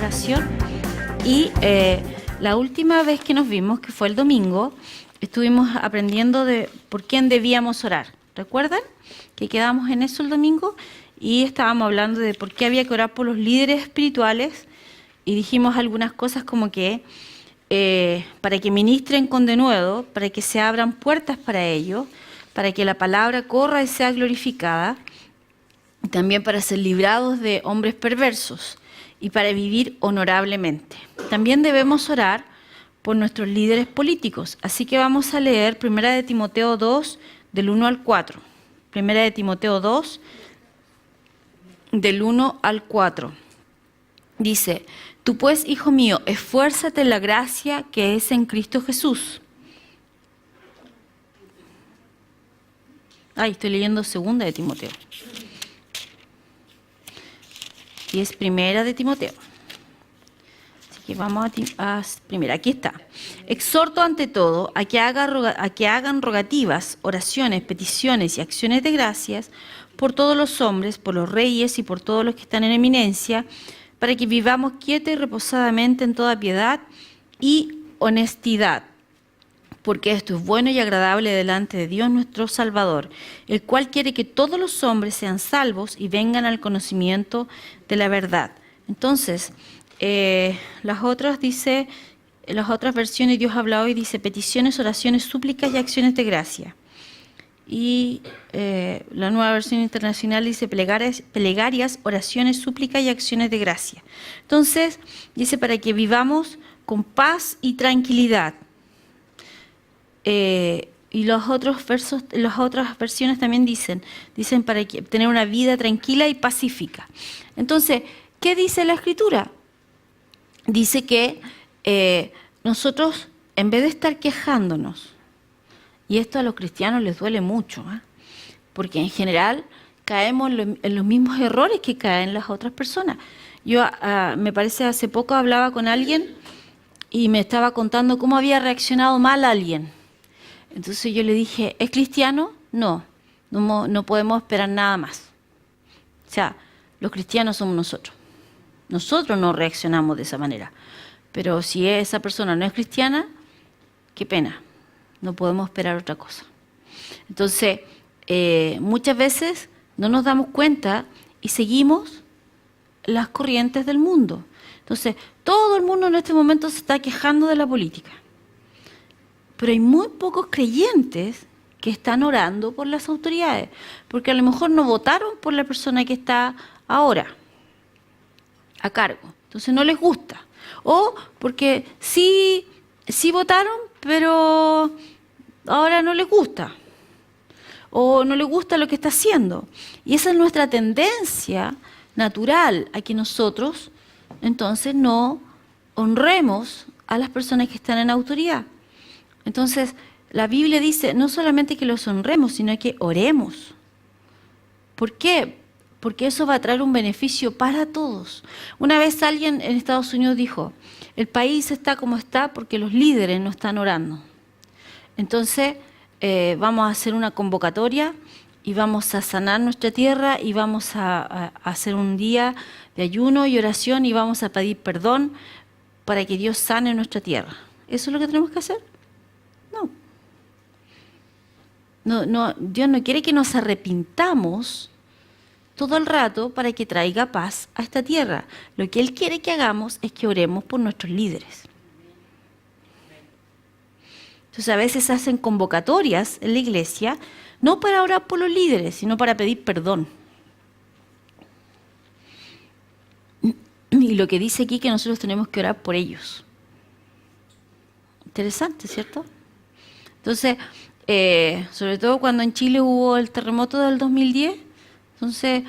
oración. Y la última vez que nos vimos, que fue el domingo, estuvimos aprendiendo de por quién debíamos orar. ¿Recuerdan? Que quedamos en eso el domingo y estábamos hablando de por qué había que orar por los líderes espirituales y dijimos algunas cosas como que para que ministren con denuedo, para que se abran puertas para ellos, para que la palabra corra y sea glorificada, y también para ser librados de hombres perversos y para vivir honorablemente. También debemos orar por nuestros líderes políticos, así que vamos a leer 1 de Timoteo 2, del 1 al 4. 1 de Timoteo 2, del 1 al 4. Dice: Tú pues, hijo mío, esfuérzate en la gracia que es en Cristo Jesús. Estoy leyendo 2 de Timoteo. Y es 1 de Timoteo. Así que vamos a primera. Aquí está. Exhorto ante todo a que hagan rogativas, oraciones, peticiones y acciones de gracias por todos los hombres, por los reyes y por todos los que están en eminencia, para que vivamos quieta y reposadamente en toda piedad y honestidad, porque esto es bueno y agradable delante de Dios nuestro Salvador, el cual quiere que todos los hombres sean salvos y vengan al conocimiento de la verdad. Entonces, las otras versiones Dios ha hablado y dice peticiones, oraciones, súplicas y acciones de gracia. Y la nueva versión internacional dice plegarias, oraciones, súplicas y acciones de gracia. Entonces, dice para que vivamos con paz y tranquilidad. Y los otros versos, las otras versiones también dicen para tener una vida tranquila y pacífica. Entonces, ¿qué dice la Escritura? Dice que nosotros, en vez de estar quejándonos, y esto a los cristianos les duele mucho, porque en general caemos en los mismos errores que caen las otras personas. Yo, me parece, hace poco hablaba con alguien y me estaba contando cómo había reaccionado mal alguien. Entonces yo le dije, ¿es cristiano? No podemos esperar nada más. O sea, los cristianos somos nosotros. Nosotros no reaccionamos de esa manera. Pero si esa persona no es cristiana, qué pena. No podemos esperar otra cosa. Entonces, muchas veces no nos damos cuenta y seguimos las corrientes del mundo. Entonces, todo el mundo en este momento se está quejando de la política. Pero hay muy pocos creyentes que están orando por las autoridades, porque a lo mejor no votaron por la persona que está ahora a cargo. Entonces no les gusta. O porque sí votaron, pero ahora no les gusta. O no les gusta lo que está haciendo. Y esa es nuestra tendencia natural, a que nosotros entonces no honremos a las personas que están en autoridad. Entonces, la Biblia dice no solamente que los honremos, sino que oremos. ¿Por qué? Porque eso va a traer un beneficio para todos. Una vez alguien en Estados Unidos dijo, el país está como está porque los líderes no están orando. Entonces, vamos a hacer una convocatoria y vamos a sanar nuestra tierra y vamos a hacer un día de ayuno y oración y vamos a pedir perdón para que Dios sane nuestra tierra. ¿Eso es lo que tenemos que hacer? No, Dios no quiere que nos arrepintamos todo el rato para que traiga paz a esta tierra. Lo que Él quiere que hagamos es que oremos por nuestros líderes. Entonces a veces hacen convocatorias en la iglesia, no para orar por los líderes, sino para pedir perdón. Y lo que dice aquí que nosotros tenemos que orar por ellos. Interesante, ¿cierto? Entonces, sobre todo cuando en Chile hubo el terremoto del 2010, se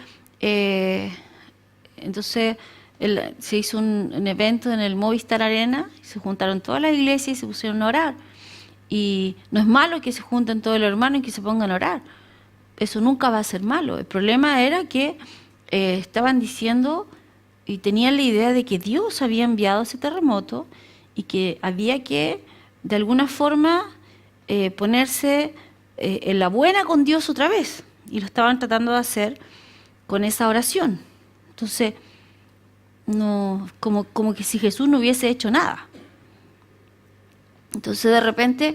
hizo un evento en el Movistar Arena, se juntaron todas las iglesias y se pusieron a orar. Y no es malo que se junten todos los hermanos y que se pongan a orar. Eso nunca va a ser malo. El problema era que estaban diciendo y tenían la idea de que Dios había enviado ese terremoto y que había que, de alguna forma, ponerse en la buena con Dios otra vez. Y lo estaban tratando de hacer con esa oración. Entonces, no, como que si Jesús no hubiese hecho nada. Entonces de repente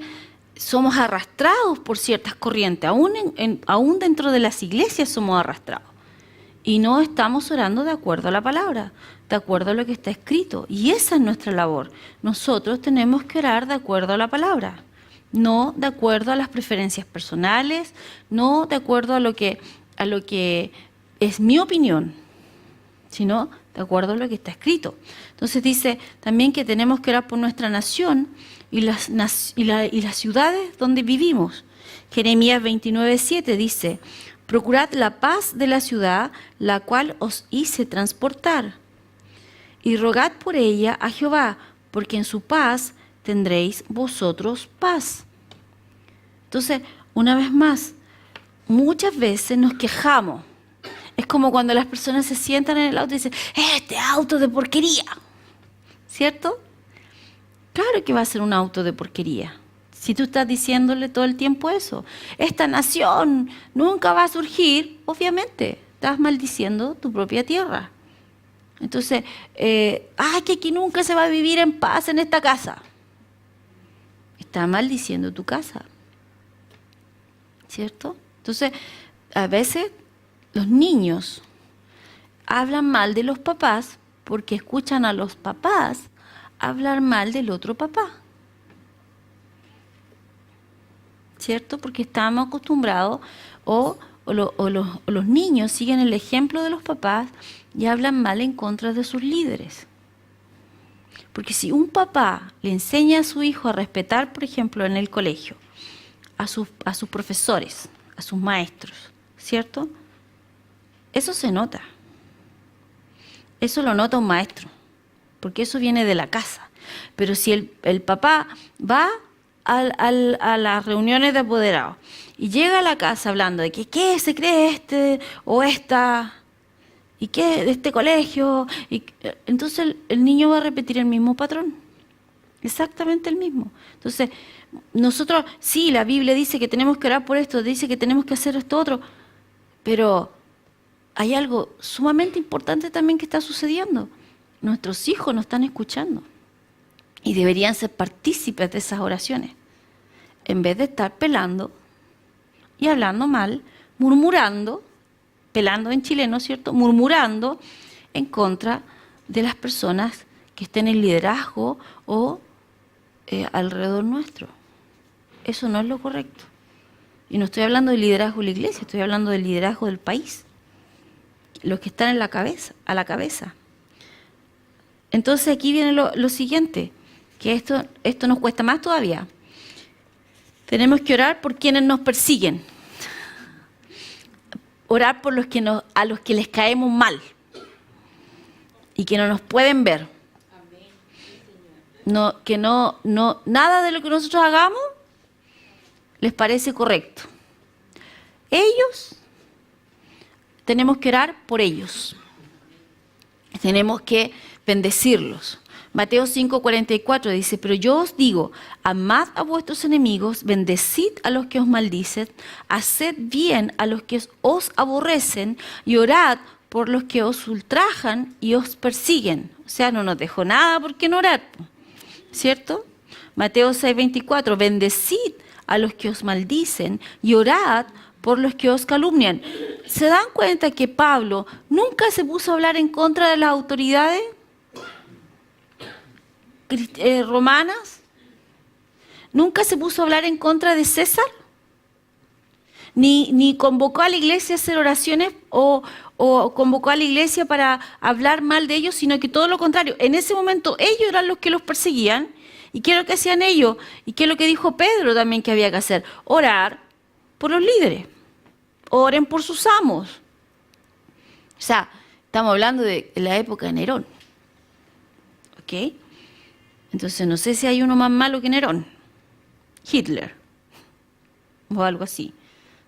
somos arrastrados por ciertas corrientes, aún dentro de las iglesias somos arrastrados. Y no estamos orando de acuerdo a la palabra, de acuerdo a lo que está escrito. Y esa es nuestra labor. Nosotros tenemos que orar de acuerdo a la palabra, no de acuerdo a las preferencias personales, no de acuerdo a lo que es mi opinión, sino de acuerdo a lo que está escrito. Entonces dice también que tenemos que orar por nuestra nación y las ciudades donde vivimos. Jeremías 29:7 dice: procurad la paz de la ciudad, la cual os hice transportar, y rogad por ella a Jehová, porque en su paz tendréis vosotros paz. Entonces, una vez más, muchas veces nos quejamos. Es como cuando las personas se sientan en el auto y dicen: este auto de porquería, ¿cierto? Claro que va a ser un auto de porquería. Si tú estás diciéndole todo el tiempo eso, esta nación nunca va a surgir, obviamente, estás maldiciendo tu propia tierra. Entonces, que aquí nunca se va a vivir en paz en esta casa. Estás maldiciendo tu casa, ¿cierto? Entonces, a veces los niños hablan mal de los papás porque escuchan a los papás hablar mal del otro papá. ¿Cierto? Porque estamos acostumbrados o los niños siguen el ejemplo de los papás y hablan mal en contra de sus líderes. Porque si un papá le enseña a su hijo a respetar, por ejemplo, en el colegio, a sus profesores, a sus maestros, ¿cierto? Eso se nota. Eso lo nota un maestro, porque eso viene de la casa. Pero si el papá va a las reuniones de apoderados y llega a la casa hablando de que qué se cree este o esta y qué de este colegio, entonces el niño va a repetir el mismo patrón, exactamente el mismo. Entonces nosotros, sí, la Biblia dice que tenemos que orar por esto, dice que tenemos que hacer esto otro, pero hay algo sumamente importante también que está sucediendo. Nuestros hijos nos están escuchando y deberían ser partícipes de esas oraciones, en vez de estar pelando y hablando mal, murmurando, pelando en chileno, ¿cierto? Murmurando en contra de las personas que estén en liderazgo o alrededor nuestro. Eso no es lo correcto. Y no estoy hablando del liderazgo de la iglesia, estoy hablando del liderazgo del país. Los que están a la cabeza. Entonces aquí viene lo siguiente, que esto nos cuesta más todavía. Tenemos que orar por quienes nos persiguen. Orar por a los que les caemos mal y que no nos pueden ver. Nada de lo que nosotros hagamos les parece correcto. Tenemos que orar por ellos. Tenemos que bendecirlos. Mateo 5:44 dice: pero yo os digo, amad a vuestros enemigos, bendecid a los que os maldicen, haced bien a los que os aborrecen y orad por los que os ultrajan y os persiguen. O sea, no nos dejó nada por qué no orar, ¿cierto? Mateo 6:24, bendecid a los que os maldicen y orad por los que os calumnian. ¿Se dan cuenta que Pablo nunca se puso a hablar en contra de las autoridades romanas? ¿Nunca se puso a hablar en contra de César? Ni convocó a la iglesia a hacer oraciones o convocó a la iglesia para hablar mal de ellos, sino que todo lo contrario. En ese momento ellos eran los que los perseguían. ¿Y qué es lo que hacían ellos? ¿Y qué es lo que dijo Pedro también que había que hacer? Orar por los líderes. Oren por sus amos. O sea, estamos hablando de la época de Nerón. ¿Ok? Entonces no sé si hay uno más malo que Nerón. Hitler. O algo así.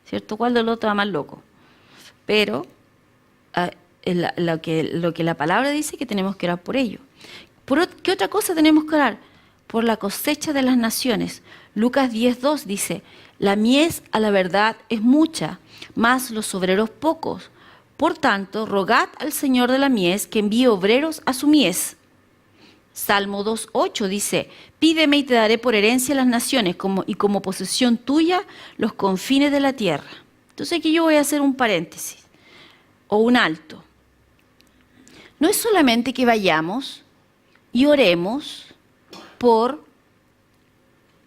¿Cierto? ¿Cuál de los otros va más loco? Pero lo que la palabra dice que tenemos que orar por ello. ¿Qué otra cosa tenemos que orar? Por la cosecha de las naciones. Lucas 10:2 dice: la mies a la verdad es mucha, mas los obreros pocos. Por tanto, rogad al Señor de la mies que envíe obreros a su mies. Salmo 2:8 dice, pídeme y te daré por herencia las naciones y como posesión tuya los confines de la tierra. Entonces aquí yo voy a hacer un paréntesis o un alto. No es solamente que vayamos y oremos por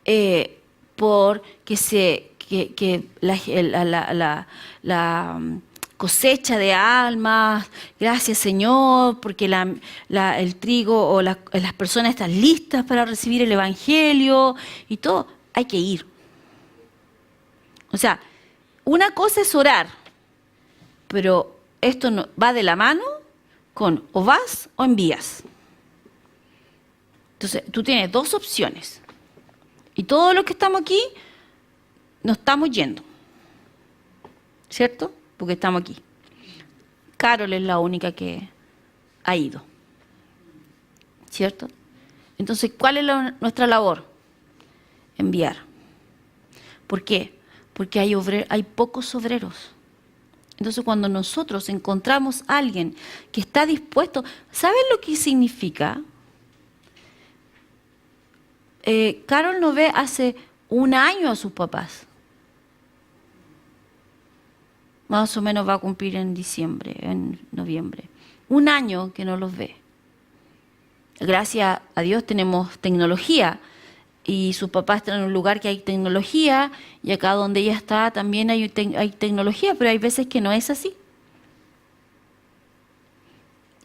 que la cosecha de almas, gracias Señor, porque el trigo o las personas están listas para recibir el Evangelio y todo, hay que ir. O sea, una cosa es orar, pero esto no, va de la mano con o vas o envías. Entonces, tú tienes dos opciones. Y todos los que estamos aquí, nos estamos yendo. ¿Cierto? Porque estamos aquí. Carol es la única que ha ido. ¿Cierto? Entonces, ¿cuál es nuestra labor? Enviar. ¿Por qué? Porque hay pocos obreros. Entonces, cuando nosotros encontramos a alguien que está dispuesto, ¿saben lo que significa? Carol no ve hace un año a sus papás. Más o menos va a cumplir en diciembre, en noviembre. Un año que no los ve. Gracias a Dios tenemos tecnología y sus papás están en un lugar que hay tecnología y acá donde ella está también hay tecnología, pero hay veces que no es así.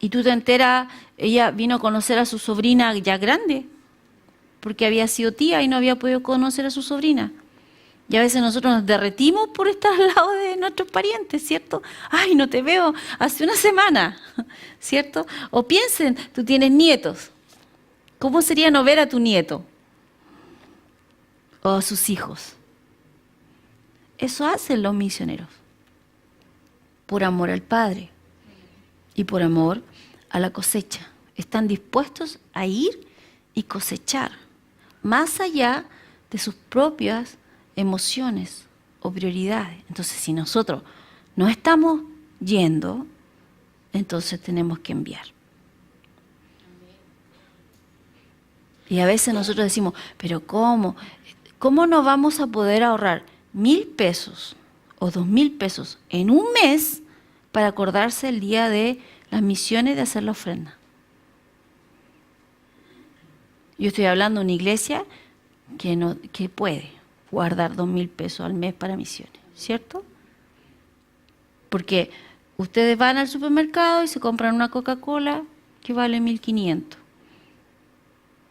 Y tú te enteras, ella vino a conocer a su sobrina ya grande, porque había sido tía y no había podido conocer a su sobrina. Y a veces nosotros nos derretimos por estar al lado de nuestros parientes, ¿cierto? Ay, no te veo hace una semana, ¿cierto? O piensen, tú tienes nietos. ¿Cómo sería no ver a tu nieto? O a sus hijos. Eso hacen los misioneros. Por amor al Padre y por amor a la cosecha. Están dispuestos a ir y cosechar, más allá de sus propias emociones o prioridades. Entonces, si nosotros no estamos yendo, entonces tenemos que enviar. Y a veces nosotros decimos, pero ¿cómo? ¿Cómo no vamos a poder ahorrar 1,000 pesos o 2,000 pesos en un mes para acordarse el día de las misiones de hacer la ofrenda? Yo estoy hablando de una iglesia que puede guardar 2,000 pesos al mes para misiones, ¿cierto? Porque ustedes van al supermercado y se compran una Coca-Cola que vale 1,500.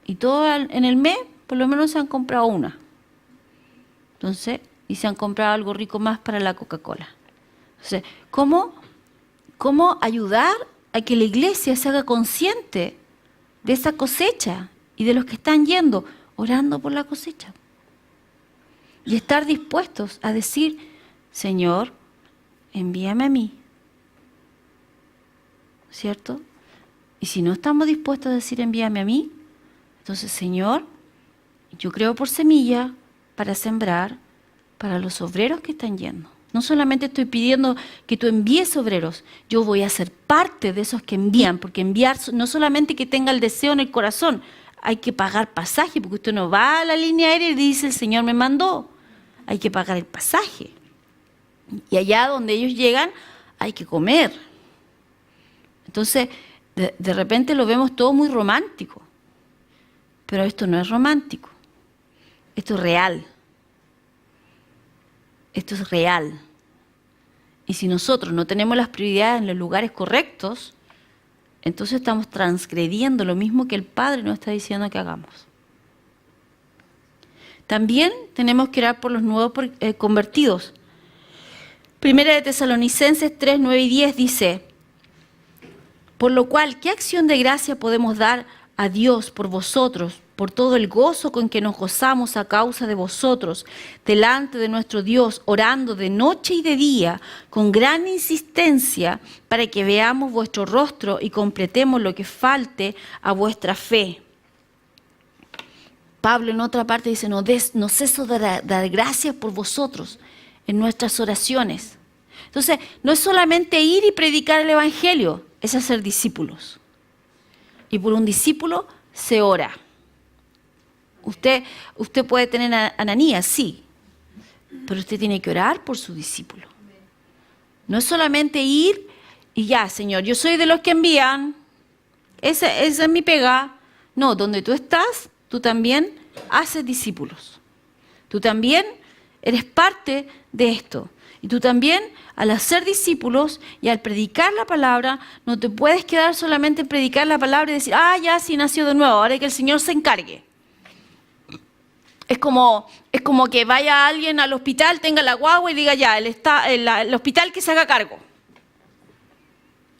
Y todo en el mes, por lo menos se han comprado una. Entonces, y se han comprado algo rico más para la Coca-Cola. Entonces, ¿cómo ayudar a que la iglesia se haga consciente de esa cosecha y de los que están yendo, orando por la cosecha? Y estar dispuestos a decir, Señor, envíame a mí. ¿Cierto? Y si no estamos dispuestos a decir, envíame a mí, entonces, Señor, yo creo por semilla para sembrar para los obreros que están yendo. No solamente estoy pidiendo que tú envíes obreros, yo voy a ser parte de esos que envían, porque enviar no solamente que tenga el deseo en el corazón, hay que pagar pasaje, porque usted no va a la línea aérea y dice, el Señor me mandó. Hay que pagar el pasaje. Y allá donde ellos llegan, hay que comer. Entonces, de repente lo vemos todo muy romántico. Pero esto no es romántico. Esto es real. Esto es real. Y si nosotros no tenemos las prioridades en los lugares correctos, entonces estamos transgrediendo lo mismo que el Padre nos está diciendo que hagamos. También tenemos que orar por los nuevos convertidos. Primera de Tesalonicenses 3, 9 y 10 dice, por lo cual, ¿qué acción de gracia podemos dar a Dios por vosotros, por todo el gozo con que nos gozamos a causa de vosotros, delante de nuestro Dios, orando de noche y de día, con gran insistencia, para que veamos vuestro rostro y completemos lo que falte a vuestra fe? Pablo en otra parte dice, no ceso de dar gracias por vosotros en nuestras oraciones, Entonces, no es solamente ir y predicar el Evangelio, es hacer discípulos. Y por un discípulo se ora. Usted puede tener a Ananías, sí, pero usted tiene que orar por su discípulo. No es solamente ir y ya, Señor, yo soy de los que envían, esa es mi pega. No, donde tú estás, tú también haces discípulos. Tú también eres parte de esto. Y tú también, al hacer discípulos y al predicar la palabra, no te puedes quedar solamente en predicar la palabra y decir, ya sí nació de nuevo, ahora que el Señor se encargue. Es como que vaya alguien al hospital, tenga la guagua y diga ya, el hospital que se haga cargo.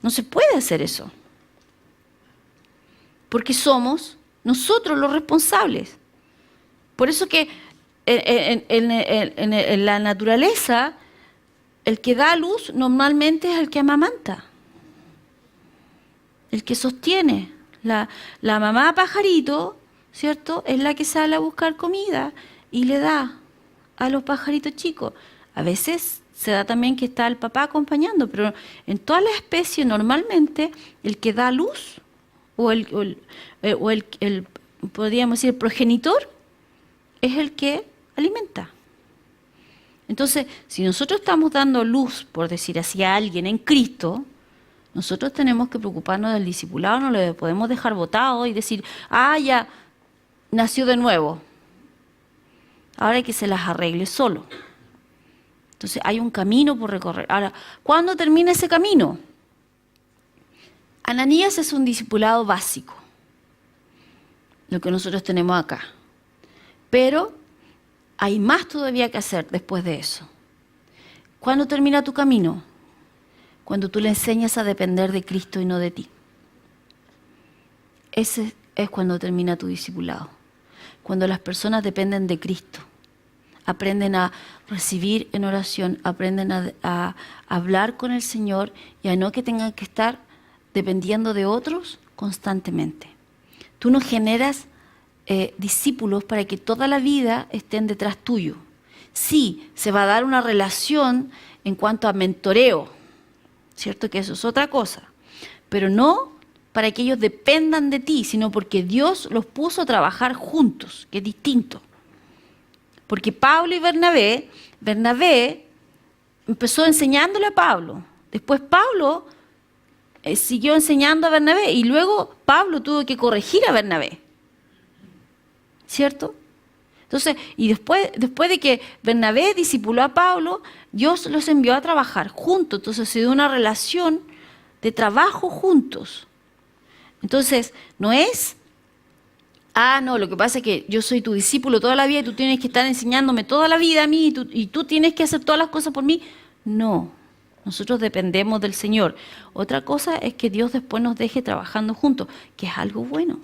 No se puede hacer eso. Porque somos nosotros los responsables. Por eso que en la naturaleza, el que da a luz normalmente es el que amamanta. El que sostiene. La mamá pajarito, ¿cierto? Es la que sale a buscar comida y le da a los pajaritos chicos. A veces se da también que está el papá acompañando, pero en todas las especies normalmente el que da luz o podríamos decir, el progenitor es el que alimenta. Entonces, si nosotros estamos dando luz, por decir así, a alguien en Cristo, nosotros tenemos que preocuparnos del discipulado, no lo podemos dejar botado y decir, ya nació de nuevo, ahora hay que se las arregle solo. Entonces hay un camino por recorrer. Ahora, ¿cuándo termina ese camino? Ananías es un discipulado básico, lo que nosotros tenemos acá. Pero hay más todavía que hacer después de eso. ¿Cuándo termina tu camino? Cuando tú le enseñas a depender de Cristo y no de ti. Ese es cuando termina tu discipulado. Cuando las personas dependen de Cristo. Aprenden a recibir en oración, aprenden a hablar con el Señor y a no que tengan que estar dependiendo de otros constantemente. Tú no generas discípulos para que toda la vida estén detrás tuyo. Sí, se va a dar una relación en cuanto a mentoreo, ¿cierto? Que eso es otra cosa, pero no para que ellos dependan de ti, sino porque Dios los puso a trabajar juntos, que es distinto. Porque Pablo y Bernabé empezó enseñándole a Pablo, después Pablo siguió enseñando a Bernabé y luego Pablo tuvo que corregir a Bernabé. ¿Cierto? Entonces, y después de que Bernabé discipuló a Pablo, Dios los envió a trabajar juntos. Entonces se dio una relación de trabajo juntos. Entonces, no es, no, lo que pasa es que yo soy tu discípulo toda la vida y tú tienes que estar enseñándome toda la vida a mí y tú tienes que hacer todas las cosas por mí. No, nosotros dependemos del Señor. Otra cosa es que Dios después nos deje trabajando juntos, que es algo bueno.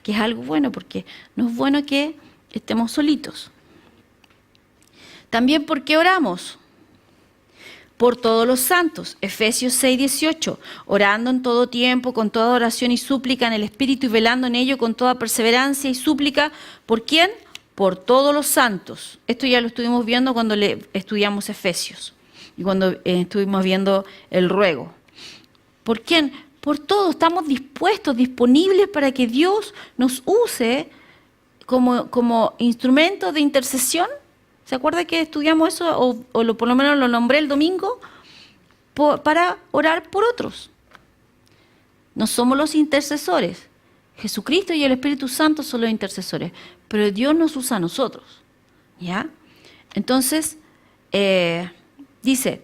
Que es algo bueno, porque no es bueno que estemos solitos. También, ¿por qué oramos? Por todos los santos, Efesios 6:18, orando en todo tiempo, con toda oración y súplica en el Espíritu y velando en ello con toda perseverancia y súplica. ¿Por quién? Por todos los santos. Esto ya lo estuvimos viendo cuando estudiamos Efesios y cuando estuvimos viendo el ruego. ¿Por quién? Por todos. Estamos dispuestos, disponibles para que Dios nos use como instrumento de intercesión. ¿Se acuerda que estudiamos eso o por lo menos lo nombré el domingo? Para orar por otros. No somos los intercesores. Jesucristo y el Espíritu Santo son los intercesores. Pero Dios nos usa a nosotros. ¿Ya? Entonces, dice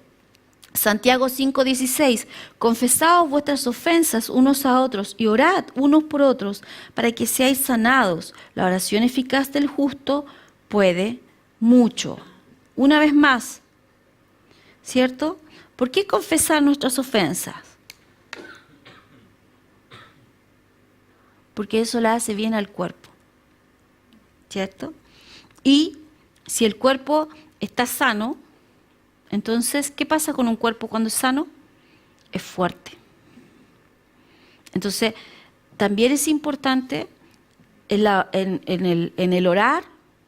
Santiago 5:16, confesaos vuestras ofensas unos a otros y orad unos por otros para que seáis sanados. La oración eficaz del justo puede mucho. Una vez más, ¿cierto? ¿Por qué confesar nuestras ofensas? Porque eso le hace bien al cuerpo, ¿cierto? Y si el cuerpo está sano, entonces, ¿qué pasa con un cuerpo cuando es sano? Es fuerte. Entonces, también es importante en el orar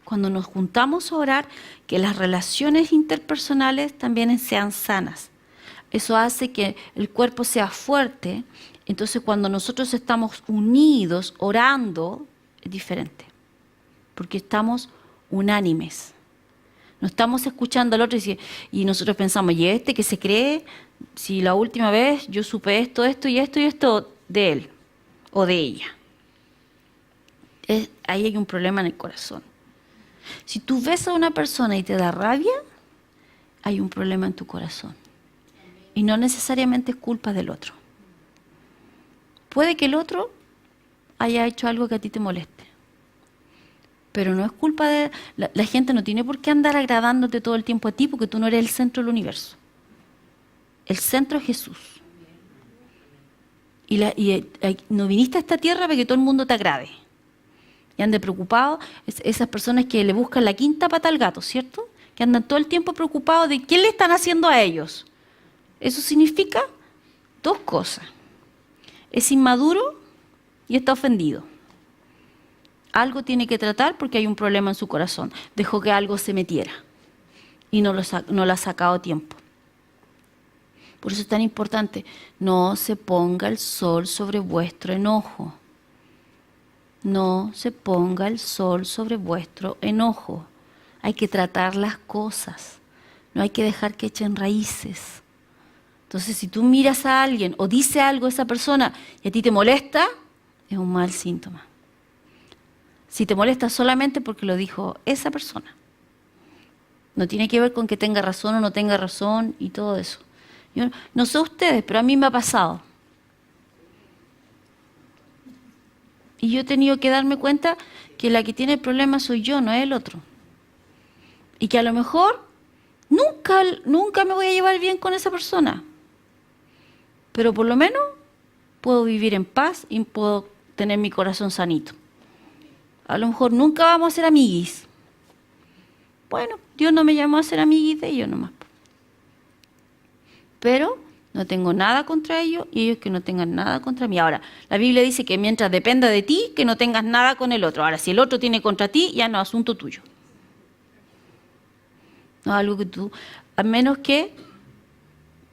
cuando nos juntamos a orar, que las relaciones interpersonales también sean sanas. Eso hace que el cuerpo sea fuerte. Entonces, cuando nosotros estamos unidos, orando, es diferente. Porque estamos unánimes. No estamos escuchando al otro y nosotros pensamos, ¿y este que se cree? Si la última vez yo supe esto, esto y esto y esto de él o de ella. Ahí hay un problema en el corazón. Si tú ves a una persona y te da rabia, hay un problema en tu corazón. Y no necesariamente es culpa del otro. Puede que el otro haya hecho algo que a ti te moleste. Pero no es culpa de... La gente no tiene por qué andar agradándote todo el tiempo a ti porque tú no eres el centro del universo. El centro es Jesús. Y no viniste a esta tierra para que todo el mundo te agrade. Y ande preocupado, esas personas que le buscan la quinta pata al gato, ¿cierto? Que andan todo el tiempo preocupados de qué le están haciendo a ellos. Eso significa dos cosas. Es inmaduro y está ofendido. Algo tiene que tratar porque hay un problema en su corazón. Dejó que algo se metiera y no lo ha sacado a tiempo. Por eso es tan importante, no se ponga el sol sobre vuestro enojo. No se ponga el sol sobre vuestro enojo. Hay que tratar las cosas. No hay que dejar que echen raíces. Entonces, si tú miras a alguien o dice algo a esa persona y a ti te molesta, es un mal síntoma. Si te molesta solamente porque lo dijo esa persona. No tiene que ver con que tenga razón o no tenga razón y todo eso. Yo no sé ustedes, pero a mí me ha pasado. Y yo he tenido que darme cuenta que la que tiene el problema soy yo, no es el otro. Y que a lo mejor nunca me voy a llevar bien con esa persona. Pero por lo menos puedo vivir en paz y puedo tener mi corazón sanito. A lo mejor nunca vamos a ser amiguis. Bueno, Dios no me llamó a ser amiguis de ellos nomás. Pero no tengo nada contra ellos y ellos que no tengan nada contra mí. Ahora, la Biblia dice que mientras dependa de ti, que no tengas nada con el otro. Ahora, si el otro tiene contra ti, ya no es asunto tuyo. No es algo que tú, a menos que,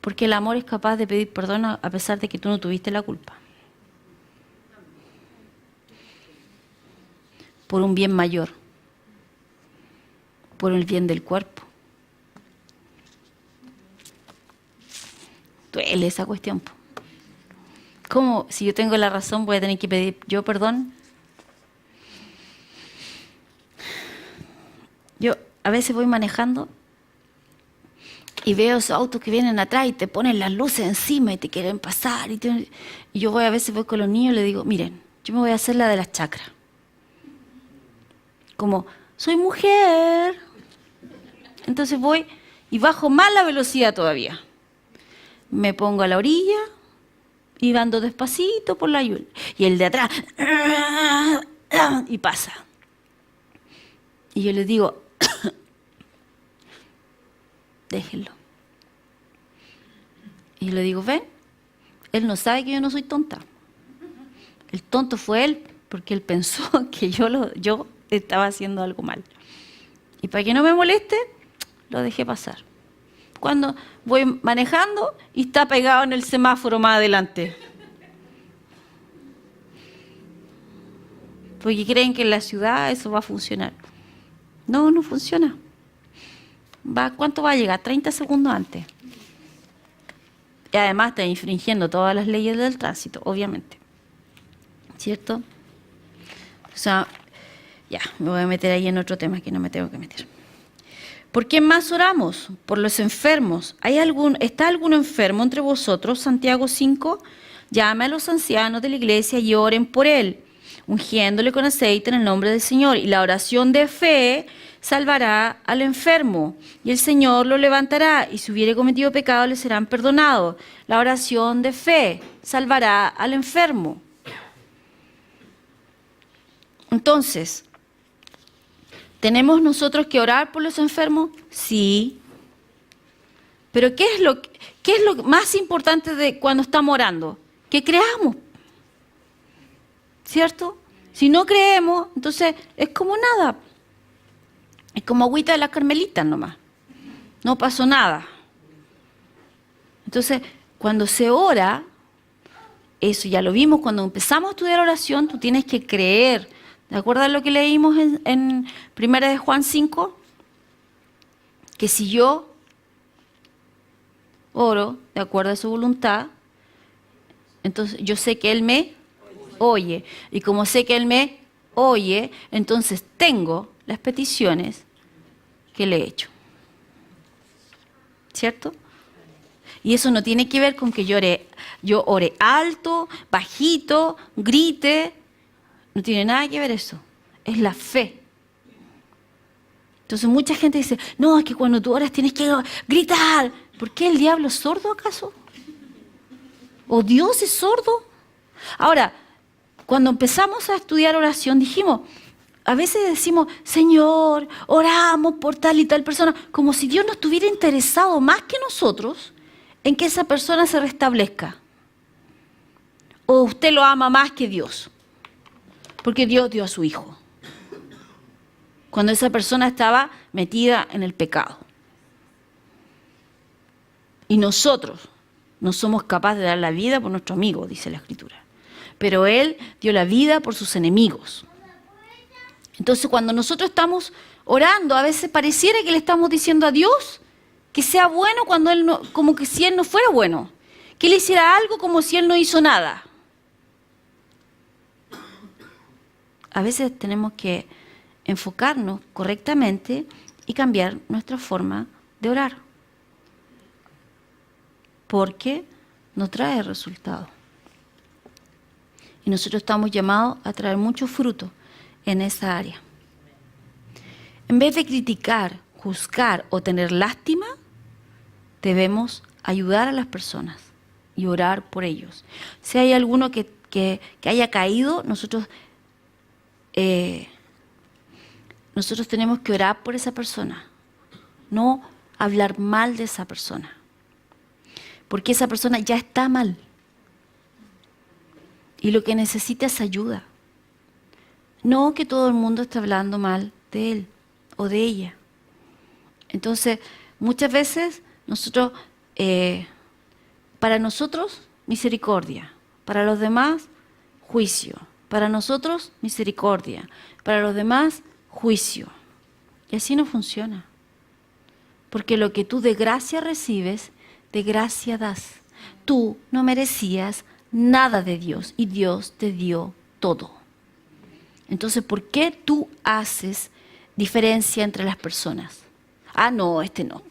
porque el amor es capaz de pedir perdón a pesar de que tú no tuviste la culpa. Por un bien mayor, por el bien del cuerpo. Duele esa cuestión. ¿Cómo? Si yo tengo la razón, voy a tener que pedir yo perdón. Yo a veces voy manejando y veo esos autos que vienen atrás y te ponen las luces encima y te quieren pasar. Y yo a veces voy con los niños y les digo, miren, yo me voy a hacer la de las chacras. Como, soy mujer. Entonces voy y bajo más la velocidad todavía. Me pongo a la orilla y ando despacito por la lluvia. Y el de atrás, y pasa. Y yo les digo, déjenlo. Y yo le digo, ven, él no sabe que yo no soy tonta. El tonto fue él, porque él pensó que yo estaba haciendo algo mal. Y para que no me moleste, lo dejé pasar. Cuando voy manejando y está pegado en el semáforo más adelante. Porque creen que en la ciudad eso va a funcionar. No, no funciona. ¿Cuánto va a llegar? 30 segundos antes. Y además está infringiendo todas las leyes del tránsito, obviamente. ¿Cierto? O sea, ya, me voy a meter ahí en otro tema que no me tengo que meter. ¿Por quién más oramos? Por los enfermos. ¿Está algún enfermo entre vosotros? Santiago 5. Llame a los ancianos de la iglesia y oren por él, ungiéndole con aceite en el nombre del Señor. Y la oración de fe salvará al enfermo, y el Señor lo levantará, y si hubiere cometido pecado le serán perdonados. La oración de fe salvará al enfermo. Entonces, ¿tenemos nosotros que orar por los enfermos? Sí. Pero ¿qué es lo más importante de cuando estamos orando? Que creamos. ¿Cierto? Si no creemos, entonces es como nada. Es como agüita de las carmelitas nomás. No pasó nada. Entonces, cuando se ora, eso ya lo vimos, cuando empezamos a estudiar oración, tú tienes que creer. ¿De acuerdo a lo que leímos en 1 de Juan 5? Que si yo oro de acuerdo a su voluntad, entonces yo sé que Él me oye. Y como sé que Él me oye, entonces tengo las peticiones que le he hecho. ¿Cierto? Y eso no tiene que ver con que yo ore alto, bajito, grite. No tiene nada que ver eso. Es la fe. Entonces mucha gente dice, no, es que cuando tú oras tienes que gritar. ¿Por qué el diablo es sordo acaso? ¿O Dios es sordo? Ahora, cuando empezamos a estudiar oración dijimos, a veces decimos, Señor, oramos por tal y tal persona, como si Dios no estuviera interesado más que nosotros en que esa persona se restablezca. O usted lo ama más que Dios, porque Dios dio a su Hijo, cuando esa persona estaba metida en el pecado. Y nosotros no somos capaces de dar la vida por nuestro amigo, dice la Escritura. Pero Él dio la vida por sus enemigos. Entonces, cuando nosotros estamos orando, a veces pareciera que le estamos diciendo a Dios que sea bueno cuando Él no, como que si Él no fuera bueno. Que Él hiciera algo como si Él no hizo nada. A veces tenemos que enfocarnos correctamente y cambiar nuestra forma de orar. Porque no trae resultado. Y nosotros estamos llamados a traer mucho fruto en esa área. En vez de criticar, juzgar o tener lástima, debemos ayudar a las personas y orar por ellos. Si hay alguno que haya caído, nosotros tenemos que orar por esa persona, no hablar mal de esa persona, porque esa persona ya está mal y lo que necesita es ayuda. No que todo el mundo esté hablando mal de él o de ella. Entonces, muchas veces nosotros, para nosotros, misericordia. Para los demás, juicio. Para nosotros, misericordia. Para los demás, juicio. Y así no funciona. Porque lo que tú de gracia recibes, de gracia das. Tú no merecías nada de Dios y Dios te dio todo. Entonces, ¿por qué tú haces diferencia entre las personas? Ah, no, este no.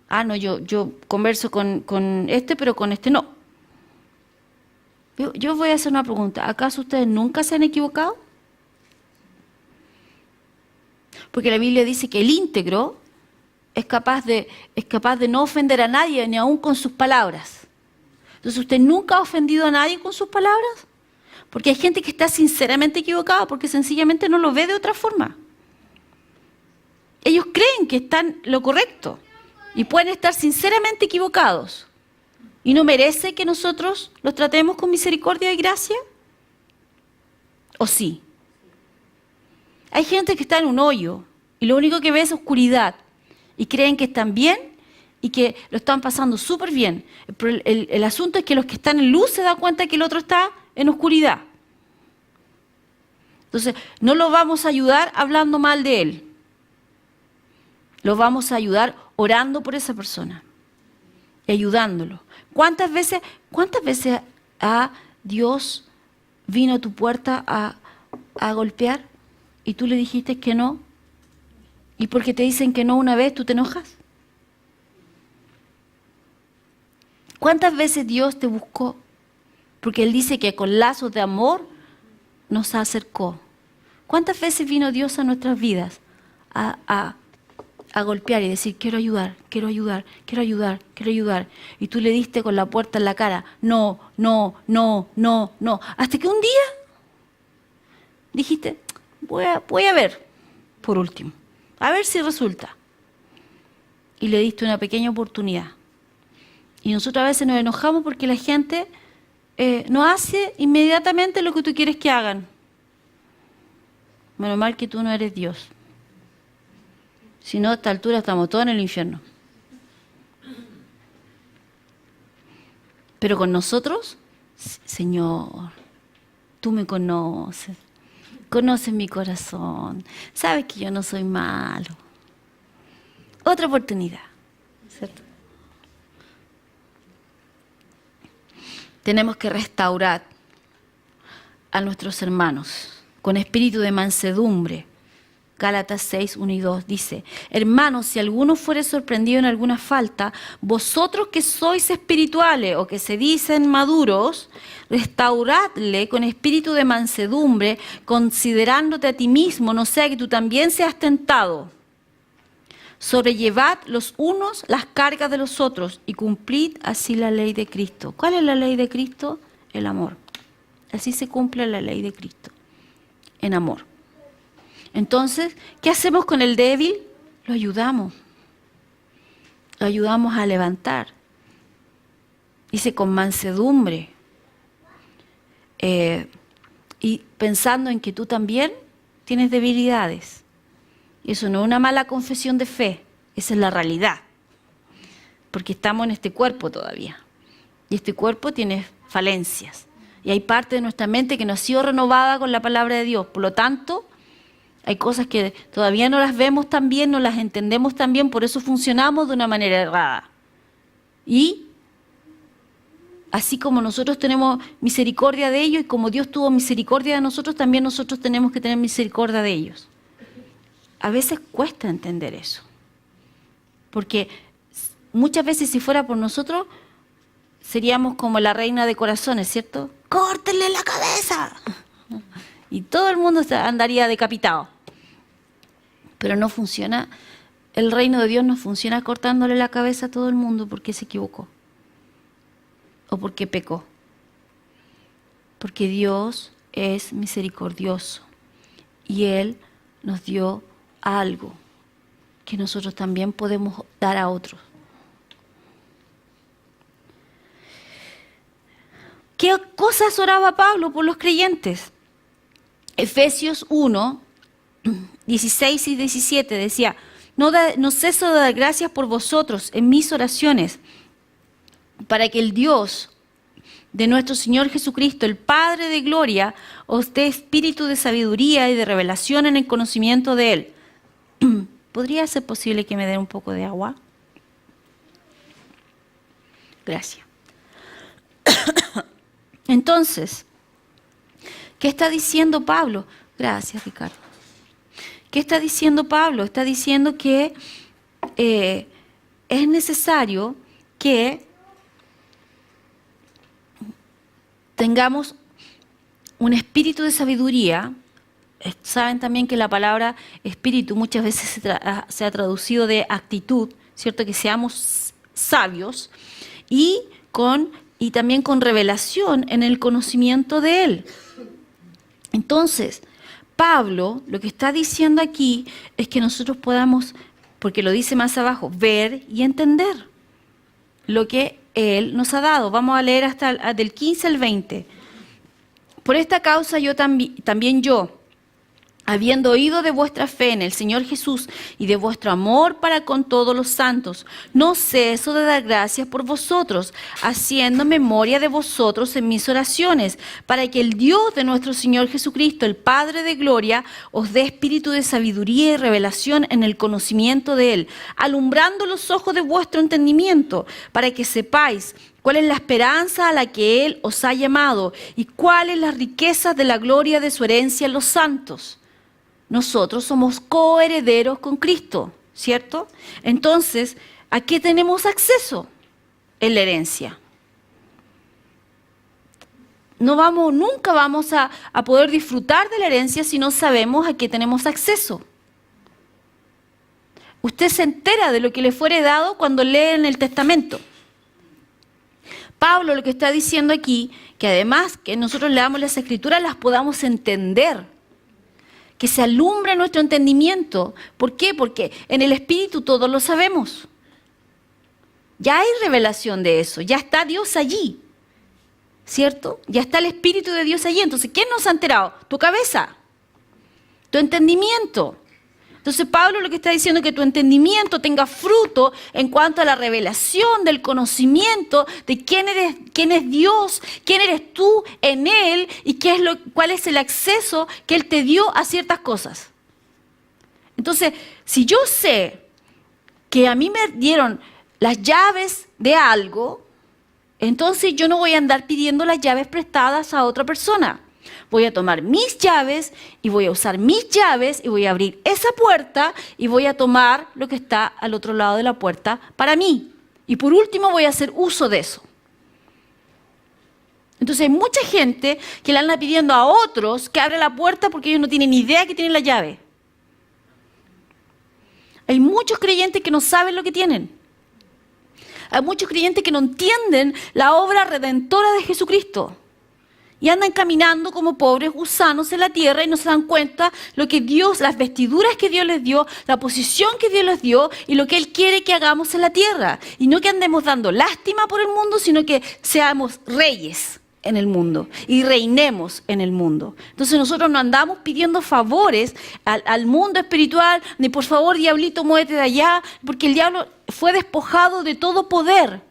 Ah, no, yo converso con este, pero con este no. Yo voy a hacer una pregunta. ¿Acaso ustedes nunca se han equivocado? Porque la Biblia dice que el íntegro es capaz de no ofender a nadie, ni aun con sus palabras. Entonces, ¿usted nunca ha ofendido a nadie con sus palabras? Porque hay gente que está sinceramente equivocada porque sencillamente no lo ve de otra forma. Ellos creen que están lo correcto y pueden estar sinceramente equivocados. ¿Y no merece que nosotros los tratemos con misericordia y gracia? ¿O sí? Hay gente que está en un hoyo y lo único que ve es oscuridad y creen que están bien y que lo están pasando súper bien. El asunto es que los que están en luz se dan cuenta que el otro está en oscuridad. Entonces, no lo vamos a ayudar hablando mal de él. Lo vamos a ayudar orando por esa persona y ayudándolo. ¿Cuántas veces a Dios vino a tu puerta a golpear y tú le dijiste que no? ¿Y porque te dicen que no una vez, tú te enojas? ¿Cuántas veces Dios te buscó? Porque Él dice que con lazos de amor nos acercó. ¿Cuántas veces vino Dios a nuestras vidas a golpear y decir, quiero ayudar, quiero ayudar, quiero ayudar, quiero ayudar? Y tú le diste con la puerta en la cara, no, no, no, no, no. Hasta que un día dijiste, voy a ver, por último, a ver si resulta. Y le diste una pequeña oportunidad. Y nosotros a veces nos enojamos porque la gente no hace inmediatamente lo que tú quieres que hagan. Menos mal que tú no eres Dios. Si no, a esta altura estamos todos en el infierno. Pero con nosotros, Señor, tú me conoces, conoces mi corazón, sabes que yo no soy malo. Otra oportunidad, ¿cierto? Tenemos que restaurar a nuestros hermanos con espíritu de mansedumbre. Gálatas 6, 1 y 2 dice: hermanos, si alguno fuere sorprendido en alguna falta, vosotros que sois espirituales o que se dicen maduros, restauradle con espíritu de mansedumbre, considerándote a ti mismo, no sea que tú también seas tentado. Sobrellevad los unos las cargas de los otros y cumplid así la ley de Cristo. ¿Cuál es la ley de Cristo? El amor. Así se cumple la ley de Cristo, en amor. Entonces, ¿qué hacemos con el débil? Lo ayudamos. Lo ayudamos a levantar. Dice con mansedumbre. Y pensando en que tú también tienes debilidades. Y eso no es una mala confesión de fe, esa es la realidad. Porque estamos en este cuerpo todavía. Y este cuerpo tiene falencias. Y hay parte de nuestra mente que no ha sido renovada con la palabra de Dios. Por lo tanto, hay cosas que todavía no las vemos tan bien, no las entendemos tan bien, por eso funcionamos de una manera errada. Y así como nosotros tenemos misericordia de ellos y como Dios tuvo misericordia de nosotros, también nosotros tenemos que tener misericordia de ellos. A veces cuesta entender eso. Porque muchas veces si fuera por nosotros, seríamos como la reina de corazones, ¿cierto? ¡Córtenle la cabeza! Y todo el mundo andaría decapitado. Pero no funciona, el reino de Dios no funciona cortándole la cabeza a todo el mundo porque se equivocó o porque pecó. Porque Dios es misericordioso y Él nos dio algo que nosotros también podemos dar a otros. ¿Qué cosas oraba Pablo por los creyentes? Efesios 1, 16 y 17 decía: no ceso de dar gracias por vosotros en mis oraciones, para que el Dios de nuestro Señor Jesucristo, el Padre de gloria, os dé espíritu de sabiduría y de revelación en el conocimiento de Él. ¿Podría ser posible que me den un poco de agua? Gracias. Entonces, ¿qué está diciendo Pablo? Gracias, Ricardo. ¿Qué está diciendo Pablo? Está diciendo que es necesario que tengamos un espíritu de sabiduría. Saben también que la palabra espíritu muchas veces se ha traducido de actitud, ¿cierto? Que seamos sabios y también con revelación en el conocimiento de Él. Entonces, Pablo lo que está diciendo aquí es que nosotros podamos, porque lo dice más abajo, ver y entender lo que Él nos ha dado. Vamos a leer hasta del 15 al 20. Por esta causa yo también yo, habiendo oído de vuestra fe en el Señor Jesús y de vuestro amor para con todos los santos, no ceso de dar gracias por vosotros, haciendo memoria de vosotros en mis oraciones, para que el Dios de nuestro Señor Jesucristo, el Padre de gloria, os dé espíritu de sabiduría y revelación en el conocimiento de Él, alumbrando los ojos de vuestro entendimiento, para que sepáis cuál es la esperanza a la que Él os ha llamado y cuáles las riquezas de la gloria de su herencia en los santos. Nosotros somos coherederos con Cristo, ¿cierto? Entonces, ¿a qué tenemos acceso en la herencia? Nunca vamos a poder disfrutar de la herencia si no sabemos a qué tenemos acceso. Usted se entera de lo que le fuere dado cuando lee en el Testamento. Pablo lo que está diciendo aquí, que además que nosotros leamos las Escrituras, las podamos entender. Que se alumbre nuestro entendimiento. ¿Por qué? Porque en el Espíritu todos lo sabemos. Ya hay revelación de eso, ya está Dios allí, ¿cierto? Ya está el Espíritu de Dios allí. Entonces, ¿quién nos ha enterado? Tu cabeza, tu entendimiento. Entonces Pablo lo que está diciendo es que tu entendimiento tenga fruto en cuanto a la revelación del conocimiento de quién es Dios, quién eres tú en Él y cuál es el acceso que Él te dio a ciertas cosas. Entonces, si yo sé que a mí me dieron las llaves de algo, entonces yo no voy a andar pidiendo las llaves prestadas a otra persona. Voy a tomar mis llaves y voy a usar mis llaves y voy a abrir esa puerta y voy a tomar lo que está al otro lado de la puerta para mí. Y por último voy a hacer uso de eso. Entonces hay mucha gente que le anda pidiendo a otros que abra la puerta porque ellos no tienen ni idea que tienen la llave. Hay muchos creyentes que no saben lo que tienen. Hay muchos creyentes que no entienden la obra redentora de Jesucristo. Y andan caminando como pobres gusanos en la tierra y no se dan cuenta lo que Dios, las vestiduras que Dios les dio, la posición que Dios les dio y lo que Él quiere que hagamos en la tierra. Y no que andemos dando lástima por el mundo, sino que seamos reyes en el mundo y reinemos en el mundo. Entonces nosotros no andamos pidiendo favores al mundo espiritual, ni por favor, diablito, muévete de allá, porque el diablo fue despojado de todo poder.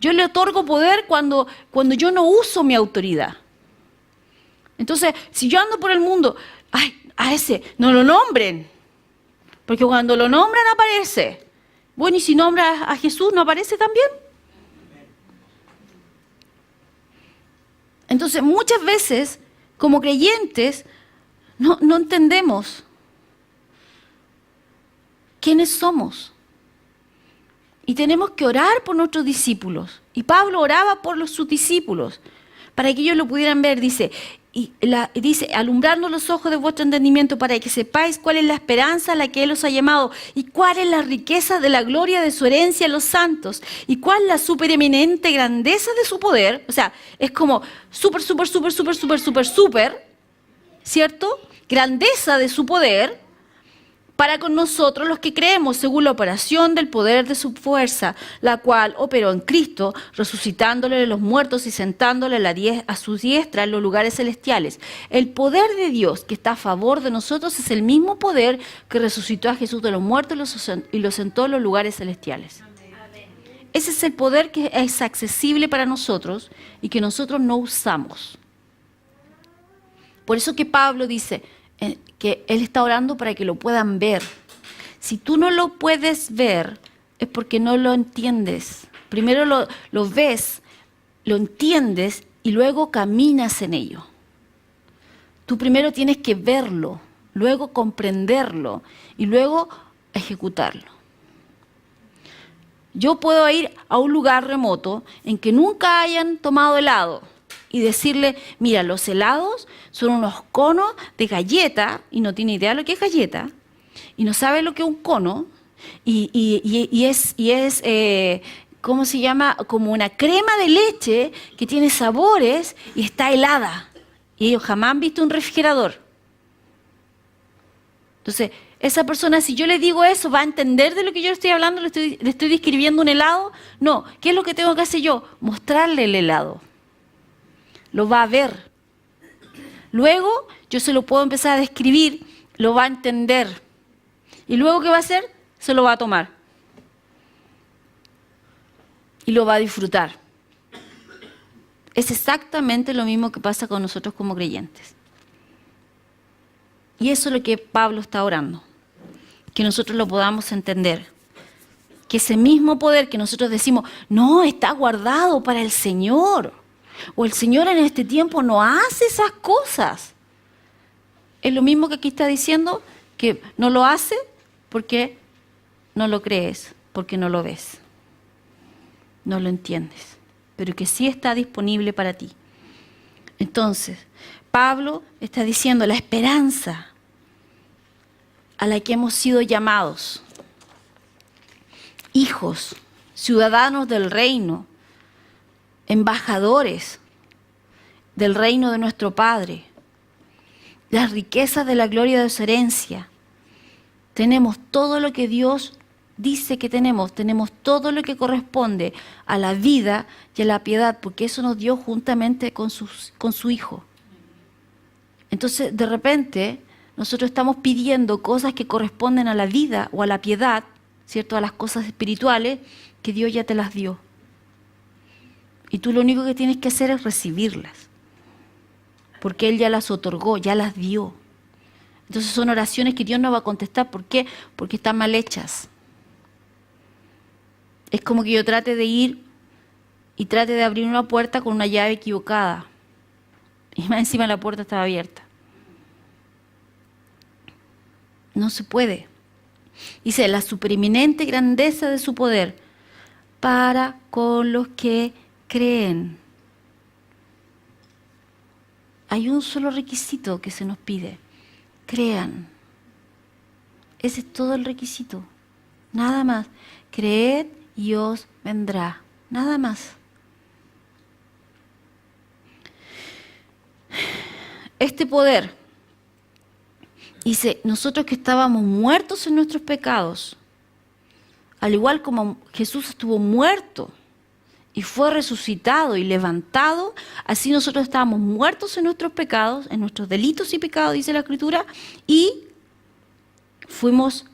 Yo le otorgo poder cuando yo no uso mi autoridad. Entonces, si yo ando por el mundo, ay, a ese no lo nombren, porque cuando lo nombran aparece. Bueno, y si nombras a Jesús, ¿no aparece también? Entonces, muchas veces, como creyentes, no entendemos quiénes somos. Y tenemos que orar por nuestros discípulos. Y Pablo oraba por sus discípulos, para que ellos lo pudieran ver. Dice, alumbrando los ojos de vuestro entendimiento, para que sepáis cuál es la esperanza a la que Él os ha llamado, y cuál es la riqueza de la gloria de su herencia en los santos, y cuál es la supereminente grandeza de su poder. O sea, es como súper, ¿cierto? Grandeza de su poder, para con nosotros los que creemos, según la operación del poder de su fuerza, la cual operó en Cristo, resucitándole de los muertos y sentándole a su diestra en los lugares celestiales. El poder de Dios que está a favor de nosotros es el mismo poder que resucitó a Jesús de los muertos y lo sentó en los lugares celestiales. Ese es el poder que es accesible para nosotros y que nosotros no usamos. Por eso que Pablo dice que él está orando para que lo puedan ver. Si tú no lo puedes ver, es porque no lo entiendes. Primero lo ves, lo entiendes y luego caminas en ello. Tú primero tienes que verlo, luego comprenderlo y luego ejecutarlo. Yo puedo ir a un lugar remoto en que nunca hayan tomado helado y decirle, mira, los helados son unos conos de galleta, y no tiene idea de lo que es galleta, y no sabe lo que es un cono, y es ¿cómo se llama? Como una crema de leche que tiene sabores y está helada. Y ellos jamás han visto un refrigerador. Entonces, esa persona, si yo le digo eso, ¿va a entender de lo que yo estoy hablando? ¿Le estoy describiendo un helado? No. ¿Qué es lo que tengo que hacer yo? Mostrarle el helado. Lo va a ver. Luego yo se lo puedo empezar a describir, lo va a entender. ¿Y luego qué va a hacer? Se lo va a tomar. Y lo va a disfrutar. Es exactamente lo mismo que pasa con nosotros como creyentes. Y eso es lo que Pablo está orando. Que nosotros lo podamos entender. Que ese mismo poder que nosotros decimos, no, está guardado para el Señor. O el Señor en este tiempo no hace esas cosas. Es lo mismo que aquí está diciendo, que no lo hace porque no lo crees, porque no lo ves. No lo entiendes, pero que sí está disponible para ti. Entonces, Pablo está diciendo la esperanza a la que hemos sido llamados. Hijos, ciudadanos del reino, embajadores del reino de nuestro Padre, las riquezas de la gloria de su herencia. Tenemos todo lo que Dios dice que tenemos todo lo que corresponde a la vida y a la piedad, porque eso nos dio juntamente con su Hijo. Entonces, de repente, nosotros estamos pidiendo cosas que corresponden a la vida o a la piedad, ¿cierto? A las cosas espirituales que Dios ya te las dio. Y tú lo único que tienes que hacer es recibirlas, porque Él ya las otorgó, ya las dio. Entonces son oraciones que Dios no va a contestar. ¿Por qué? Porque están mal hechas. Es como que yo trate de ir y trate de abrir una puerta con una llave equivocada. Y más encima la puerta estaba abierta. No se puede. Dice, la supereminente grandeza de su poder para con los que creen. Hay un solo requisito que se nos pide. Crean. Ese es todo el requisito. Nada más. Creed y os vendrá. Nada más. Este poder, dice, nosotros que estábamos muertos en nuestros pecados, al igual como Jesús estuvo muerto y fue resucitado y levantado, así nosotros estábamos muertos en nuestros pecados, en nuestros delitos y pecados, dice la Escritura, y fuimos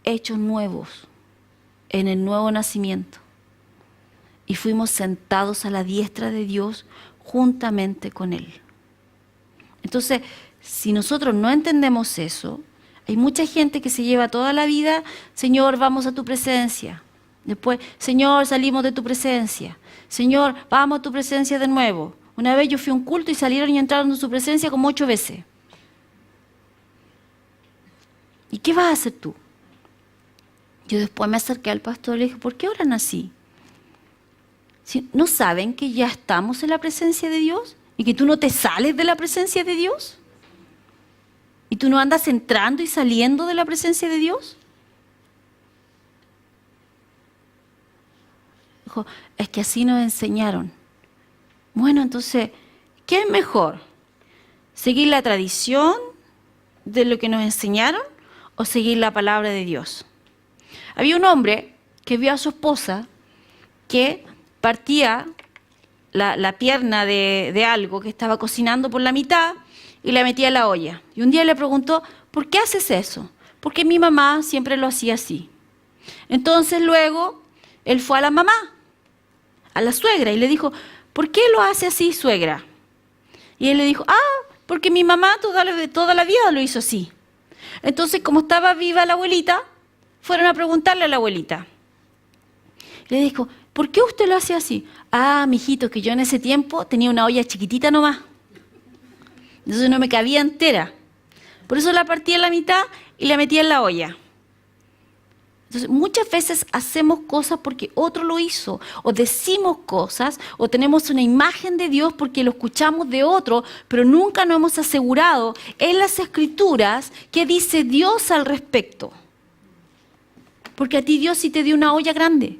hechos nuevos en el nuevo nacimiento. Y fuimos sentados a la diestra de Dios juntamente con Él. Entonces, si nosotros no entendemos eso, hay mucha gente que se lleva toda la vida, Señor, vamos a tu presencia. Después, Señor, salimos de tu presencia. Señor, vamos a tu presencia de nuevo. Una vez yo fui a un culto y salieron y entraron en su presencia como 8 veces. ¿Y qué vas a hacer tú? Yo después me acerqué al pastor y le dije, ¿por qué oran así? ¿No saben que ya estamos en la presencia de Dios? ¿Y que tú no te sales de la presencia de Dios? ¿Y tú no andas entrando y saliendo de la presencia de Dios? Dijo, es que así nos enseñaron. Bueno, entonces, ¿qué es mejor? ¿Seguir la tradición de lo que nos enseñaron o seguir la palabra de Dios? Había un hombre que vio a su esposa que partía la pierna de algo que estaba cocinando por la mitad y la metía en la olla. Y un día le preguntó, ¿por qué haces eso? Porque mi mamá siempre lo hacía así. Entonces luego él fue a la mamá, a la suegra, y le dijo, ¿por qué lo hace así, suegra? Y él le dijo, porque mi mamá toda la vida lo hizo así. Entonces, como estaba viva la abuelita, fueron a preguntarle a la abuelita. Le dijo, ¿por qué usted lo hace así? Mijito, que yo en ese tiempo tenía una olla chiquitita nomás. Entonces no me cabía entera. Por eso la partía en la mitad y la metía en la olla. Entonces muchas veces hacemos cosas porque otro lo hizo, o decimos cosas, o tenemos una imagen de Dios porque lo escuchamos de otro, pero nunca nos hemos asegurado en las Escrituras qué dice Dios al respecto. Porque a ti Dios sí te dio una olla grande.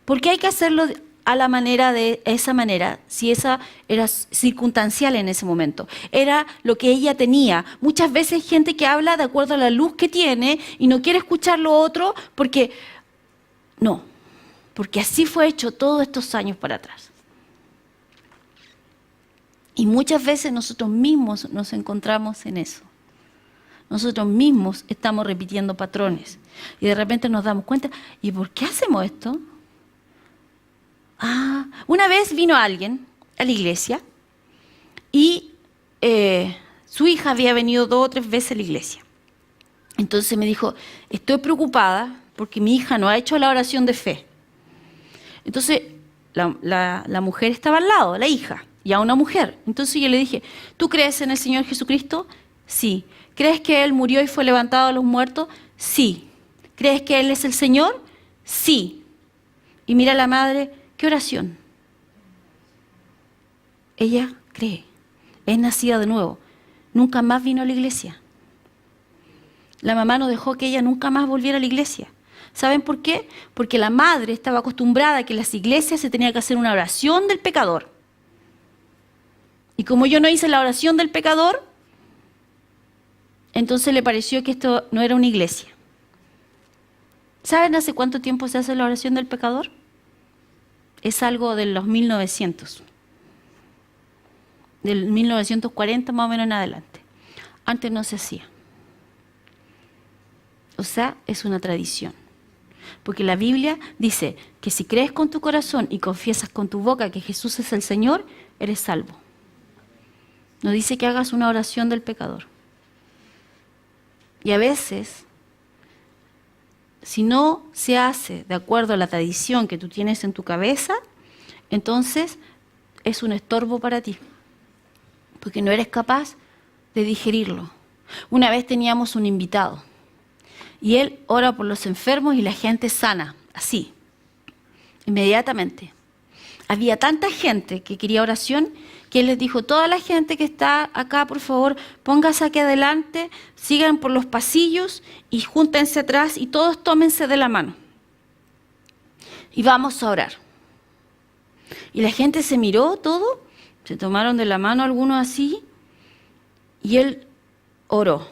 ¿Por qué hay que hacerlo a la manera de esa manera? Si esa era circunstancial en ese momento. Era lo que ella tenía. Muchas veces hay gente que habla de acuerdo a la luz que tiene y no quiere escuchar lo otro porque así fue hecho todos estos años para atrás. Y muchas veces nosotros mismos nos encontramos en eso. Nosotros mismos estamos repitiendo patrones. Y de repente nos damos cuenta, ¿y por qué hacemos esto? Una vez vino alguien a la iglesia y su hija había venido 2 o 3 veces a la iglesia. Entonces me dijo, estoy preocupada porque mi hija no ha hecho la oración de fe. Entonces la mujer estaba al lado, la hija, ya una mujer. Entonces yo le dije, ¿tú crees en el Señor Jesucristo? Sí. ¿Crees que Él murió y fue levantado de los muertos? Sí. ¿Crees que Él es el Señor? Sí. Y mira la madre, ¿qué oración? Ella cree, es nacida de nuevo, nunca más vino a la iglesia. La mamá no dejó que ella nunca más volviera a la iglesia. ¿Saben por qué? Porque la madre estaba acostumbrada a que en las iglesias se tenía que hacer una oración del pecador. Y como yo no hice la oración del pecador, entonces le pareció que esto no era una iglesia. ¿Saben hace cuánto tiempo se hace la oración del pecador? Es algo de los 1900. Del 1940 más o menos en adelante. Antes no se hacía. O sea, es una tradición. Porque la Biblia dice que si crees con tu corazón y confiesas con tu boca que Jesús es el Señor, eres salvo. No dice que hagas una oración del pecador. Y a veces, si no se hace de acuerdo a la tradición que tú tienes en tu cabeza, entonces es un estorbo para ti. Porque no eres capaz de digerirlo. Una vez teníamos un invitado. Y él ora por los enfermos y la gente sana, así, inmediatamente. Había tanta gente que quería oración que él les dijo, toda la gente que está acá, por favor, póngase aquí adelante, sigan por los pasillos y júntense atrás y todos tómense de la mano. Y vamos a orar. Y la gente se miró todo, se tomaron de la mano algunos así y él oró.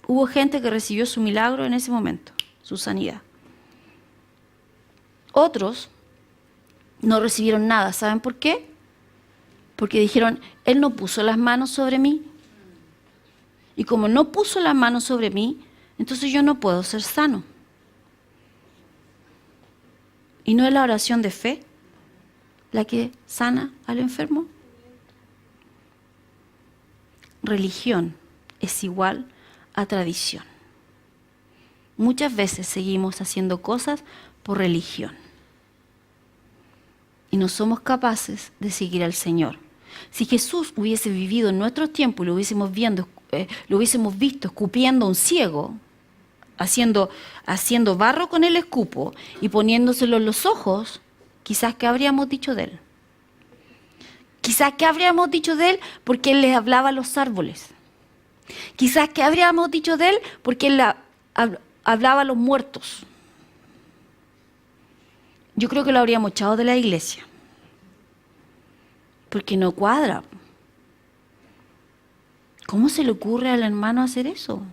Hubo gente que recibió su milagro en ese momento, su sanidad. Otros no recibieron nada. ¿Saben por qué? Porque dijeron, Él no puso las manos sobre mí. Y como no puso las manos sobre mí, entonces yo no puedo ser sano. ¿Y no es la oración de fe la que sana al enfermo? Religión es igual a tradición. Muchas veces seguimos haciendo cosas por religión y no somos capaces de seguir al Señor. Si Jesús hubiese vivido en nuestros tiempos y lo hubiésemos visto escupiendo a un ciego, haciendo barro con el escupo y poniéndoselo en los ojos, quizás ¿qué habríamos dicho de él? Quizás ¿qué habríamos dicho de él? Porque él les hablaba a los árboles. Quizás ¿qué habríamos dicho de él? Porque él hablaba a los muertos. Yo creo que lo habríamos echado de la iglesia. Porque no cuadra. ¿Cómo se le ocurre al hermano hacer eso?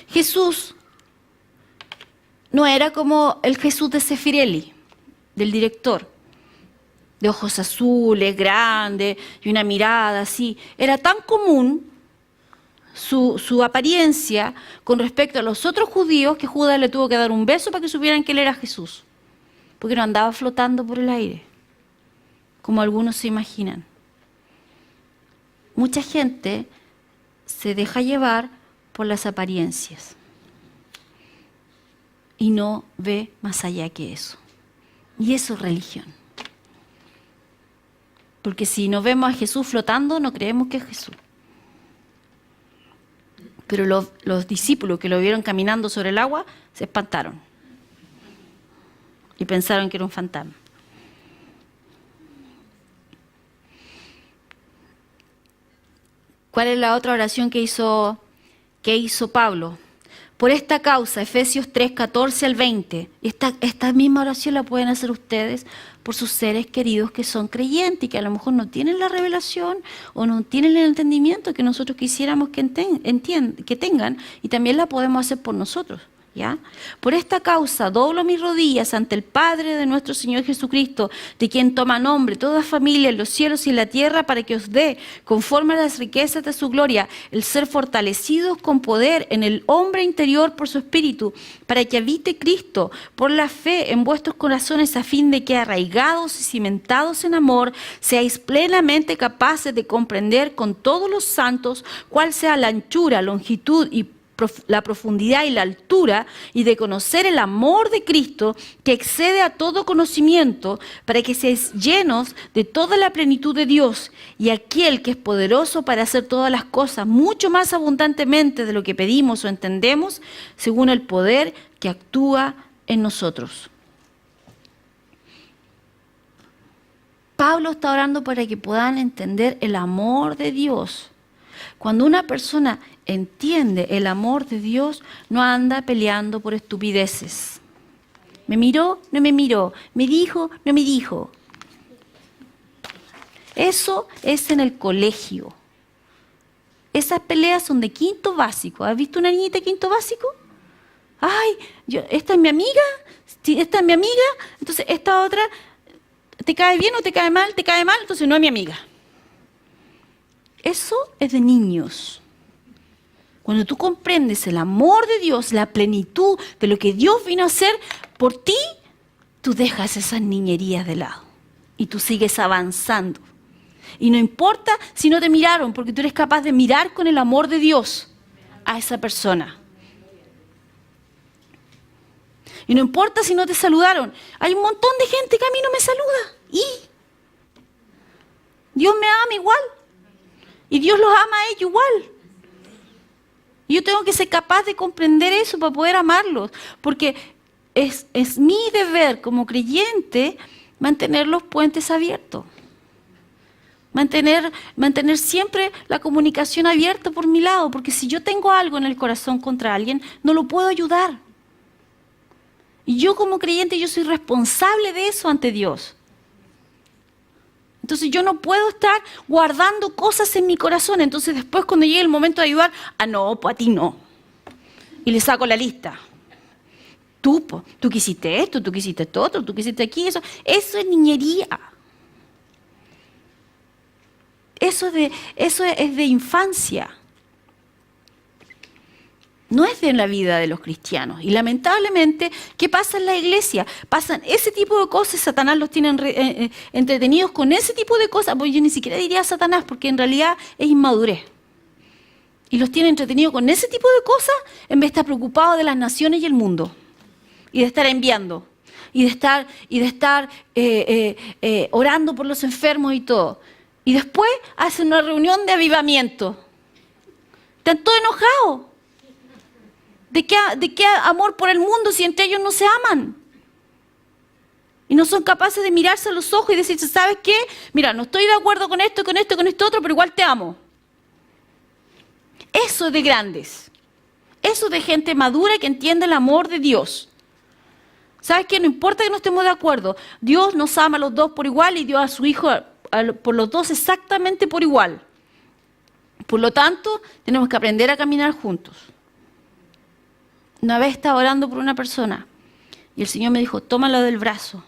Jesús no era como el Jesús de Sefirelli, del director, de ojos azules, grande y una mirada así. Era tan común su apariencia con respecto a los otros judíos que Judas le tuvo que dar un beso para que supieran que él era Jesús, porque no andaba flotando por el aire, como algunos se imaginan. Mucha gente se deja llevar por las apariencias y no ve más allá que eso. Y eso es religión. Porque si no vemos a Jesús flotando, no creemos que es Jesús. Pero los discípulos que lo vieron caminando sobre el agua se espantaron y pensaron que era un fantasma. ¿Cuál es la otra oración que hizo Pablo? Por esta causa, Efesios 3, 14 al 20. Esta misma oración la pueden hacer ustedes por sus seres queridos que son creyentes y que a lo mejor no tienen la revelación o no tienen el entendimiento que nosotros quisiéramos que tengan, y también la podemos hacer por nosotros. ¿Ya? Por esta causa doblo mis rodillas ante el Padre de nuestro Señor Jesucristo, de quien toma nombre toda familia en los cielos y en la tierra, para que os dé, conforme a las riquezas de su gloria, el ser fortalecidos con poder en el hombre interior por su Espíritu, para que habite Cristo por la fe en vuestros corazones, a fin de que, arraigados y cimentados en amor, seáis plenamente capaces de comprender con todos los santos cuál sea la anchura, longitud y la profundidad y la altura, y de conocer el amor de Cristo que excede a todo conocimiento, para que seáis llenos de toda la plenitud de Dios. Y aquel que es poderoso para hacer todas las cosas mucho más abundantemente de lo que pedimos o entendemos, según el poder que actúa en nosotros. Pablo está orando para que puedan entender el amor de Dios. Cuando una persona entiende el amor de Dios, no anda peleando por estupideces. ¿Me miró? No me miró. ¿Me dijo? No me dijo. Eso es en el colegio. Esas peleas son de quinto básico. ¿Has visto una niñita de quinto básico? Ay, esta es mi amiga, esta es mi amiga, entonces esta otra ¿Te cae bien o te cae mal? ¿Te cae mal? Entonces no es mi amiga. Eso es de niños. Cuando tú comprendes el amor de Dios, la plenitud de lo que Dios vino a hacer por ti, tú dejas esas niñerías de lado y tú sigues avanzando. Y no importa si no te miraron, porque tú eres capaz de mirar con el amor de Dios a esa persona. Y no importa si no te saludaron. Hay un montón de gente que a mí no me saluda. Y Dios me ama igual. Y Dios los ama a ellos igual. Y yo tengo que ser capaz de comprender eso para poder amarlos. Porque es mi deber como creyente mantener los puentes abiertos. Mantener siempre la comunicación abierta por mi lado. Porque si yo tengo algo en el corazón contra alguien, no lo puedo ayudar. Y yo como creyente, yo soy responsable de eso ante Dios. Entonces yo no puedo estar guardando cosas en mi corazón. Entonces después cuando llegue el momento de ayudar, no, pues a ti no. Y le saco la lista. Tú quisiste esto, tú quisiste esto otro, tú quisiste aquí, eso. Eso es niñería. Eso es de infancia. No es de la vida de los cristianos. Y lamentablemente, ¿qué pasa en la iglesia? Pasan ese tipo de cosas, Satanás los tiene entretenidos con ese tipo de cosas. Pues yo ni siquiera diría Satanás, porque en realidad es inmadurez. Y los tiene entretenidos con ese tipo de cosas en vez de estar preocupados de las naciones y el mundo. Y de estar enviando. Y de estar orando por los enfermos y todo. Y después hacen una reunión de avivamiento. Están todos enojados. ¿De qué amor por el mundo si entre ellos no se aman? Y no son capaces de mirarse a los ojos y decirse, ¿sabes qué? Mira, no estoy de acuerdo con esto, con esto otro, pero igual te amo. Eso es de grandes. Eso es de gente madura que entiende el amor de Dios. ¿Sabes qué? No importa que no estemos de acuerdo. Dios nos ama a los dos por igual y dio a su Hijo por los dos exactamente por igual. Por lo tanto, tenemos que aprender a caminar juntos. Una vez estaba orando por una persona y el Señor me dijo, tómalo del brazo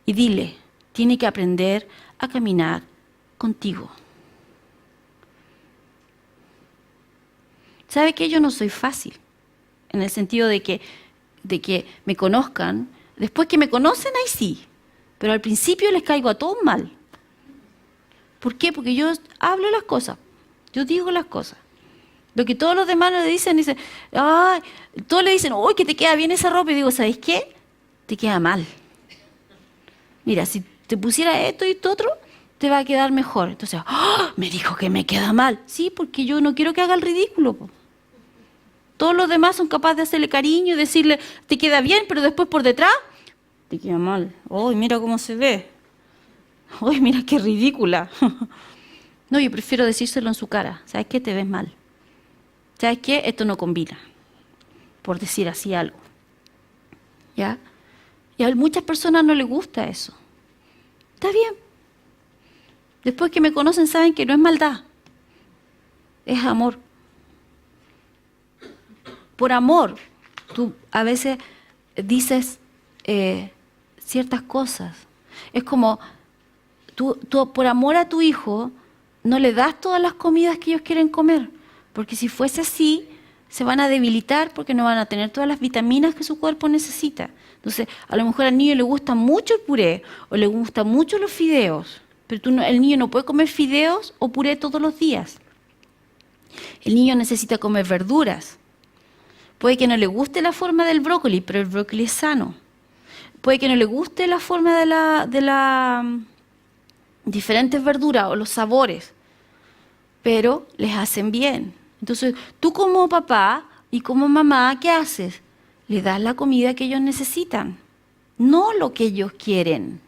y dile, tiene que aprender a caminar contigo. ¿Sabe qué? Yo no soy fácil, en el sentido de que me conozcan. Después que me conocen, ahí sí, pero al principio les caigo a todos mal. ¿Por qué? Porque yo hablo las cosas, yo digo las cosas. Lo que todos los demás le dicen, ay, todos le dicen, uy, que te queda bien esa ropa. Y digo, ¿sabes qué? Te queda mal. Mira, si te pusiera esto y esto otro, te va a quedar mejor. Entonces, me dijo que me queda mal. Sí, porque yo no quiero que haga el ridículo. Po. Todos los demás son capaces de hacerle cariño y decirle, te queda bien, pero después por detrás, te queda mal. Uy, mira cómo se ve. Uy, mira qué ridícula. No, yo prefiero decírselo en su cara. ¿Sabes qué? Te ves mal. ¿Sabes qué? Esto no combina, por decir así algo. ¿Ya? Y a muchas personas no les gusta eso. Está bien. Después que me conocen saben que no es maldad, es amor. Por amor, tú a veces dices ciertas cosas. Es como, tú por amor a tu hijo no le das todas las comidas que ellos quieren comer. Porque si fuese así, se van a debilitar porque no van a tener todas las vitaminas que su cuerpo necesita. Entonces, a lo mejor al niño le gusta mucho el puré o le gustan mucho los fideos, pero el niño no puede comer fideos o puré todos los días. El niño necesita comer verduras. Puede que no le guste la forma del brócoli, pero el brócoli es sano. Puede que no le guste la forma de las diferentes verduras o los sabores, pero les hacen bien. Entonces, tú como papá y como mamá, ¿qué haces? Le das la comida que ellos necesitan, no lo que ellos quieren.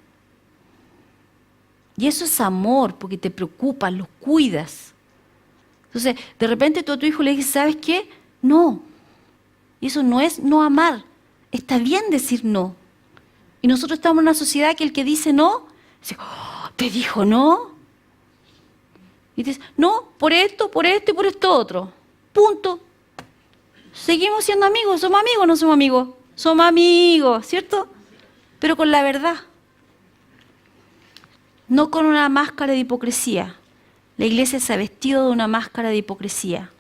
Y eso es amor, porque te preocupas, los cuidas. Entonces, de repente tú a tu hijo le dices, ¿sabes qué? No. Y eso no es no amar. Está bien decir no. Y nosotros estamos en una sociedad que el que dice no, dice, ¿te dijo no? Y dices, no, por esto y por esto otro. Punto. Seguimos siendo amigos. ¿Somos amigos o no somos amigos? Somos amigos, ¿cierto? Pero con la verdad. no con una máscara de hipocresía. La iglesia se ha vestido de una máscara de hipocresía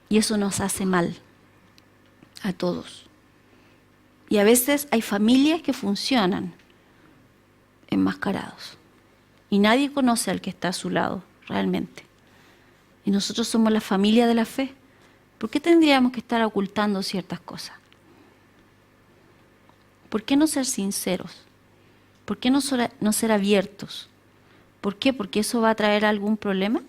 y eso nos hace mal a todos. Y a veces hay familias que funcionan enmascarados y nadie conoce al que está a su lado realmente. Y nosotros somos la familia de la fe. ¿Por qué tendríamos que estar ocultando ciertas cosas? ¿Por qué no ser sinceros? ¿Por qué no ser abiertos? ¿Por qué? ¿Porque eso va a traer algún problema?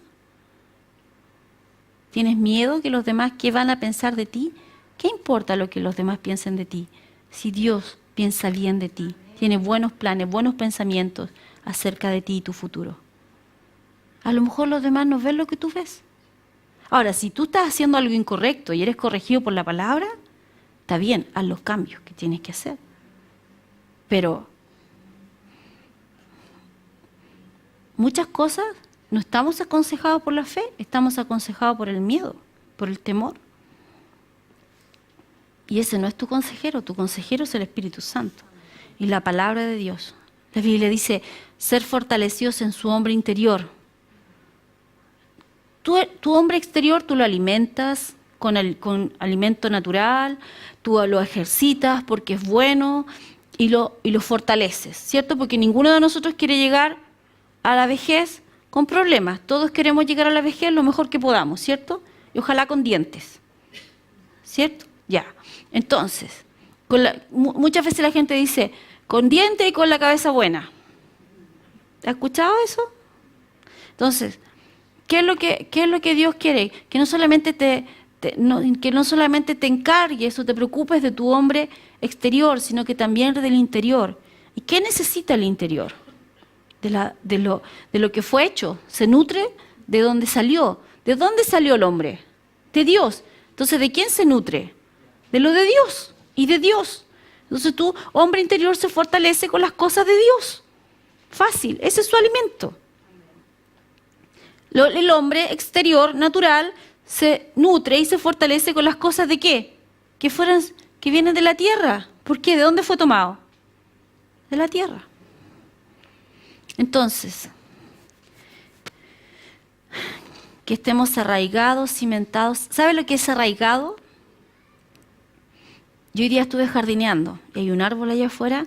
¿Tienes miedo que los demás, qué van a pensar de ti? ¿Qué importa lo que los demás piensen de ti? Si Dios piensa bien de ti, tiene buenos planes, buenos pensamientos acerca de ti y tu futuro. A lo mejor los demás no ven lo que tú ves. Ahora, si tú estás haciendo algo incorrecto y eres corregido por la palabra, está bien, haz los cambios que tienes que hacer. Pero muchas cosas no estamos aconsejados por la fe, estamos aconsejados por el miedo, por el temor. Y ese no es tu consejero es el Espíritu Santo y la palabra de Dios. La Biblia dice, ser fortalecidos en su hombre interior. Tu hombre exterior tú lo alimentas con alimento natural, tú lo ejercitas porque es bueno y lo fortaleces, ¿cierto? Porque ninguno de nosotros quiere llegar a la vejez con problemas. Todos queremos llegar a la vejez lo mejor que podamos, ¿cierto? Y ojalá con dientes, ¿cierto? Ya. Entonces, muchas veces la gente dice, con dientes y con la cabeza buena. ¿Has escuchado eso? Entonces, ¿qué es lo que Dios quiere? Que no solamente que no solamente te encargues o te preocupes de tu hombre exterior, sino que también del interior. ¿Y qué necesita el interior? De lo que fue hecho. Se nutre de dónde salió. ¿De dónde salió el hombre? De Dios. Entonces, ¿de quién se nutre? De lo de Dios y de Dios. Entonces tu hombre interior se fortalece con las cosas de Dios. Fácil, ese es su alimento. El hombre exterior, natural, se nutre y se fortalece con las cosas de ¿qué? Que vienen de la tierra. ¿Por qué? ¿De dónde fue tomado? De la tierra. Entonces, que estemos arraigados, cimentados. ¿Sabe lo que es arraigado? Yo hoy día estuve jardineando y hay un árbol allá afuera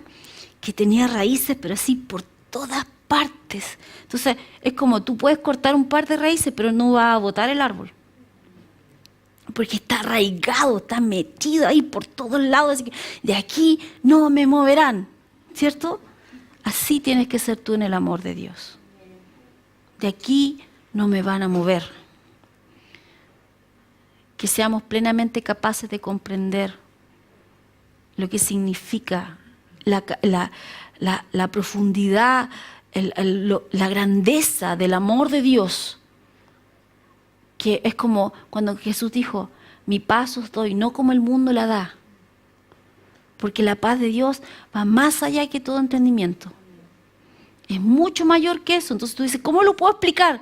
que tenía raíces, pero así por todas partes. Entonces, es como tú puedes cortar un par de raíces, pero no va a botar el árbol. Porque está arraigado, está metido ahí por todos lados. Así que de aquí no me moverán, ¿cierto? Así tienes que ser tú en el amor de Dios. De aquí no me van a mover. Que seamos plenamente capaces de comprender lo que significa la profundidad, la grandeza del amor de Dios, que es como cuando Jesús dijo, mi paz os doy, no como el mundo la da, porque la paz de Dios va más allá que todo entendimiento, es mucho mayor que eso. Entonces tú dices, ¿cómo lo puedo explicar?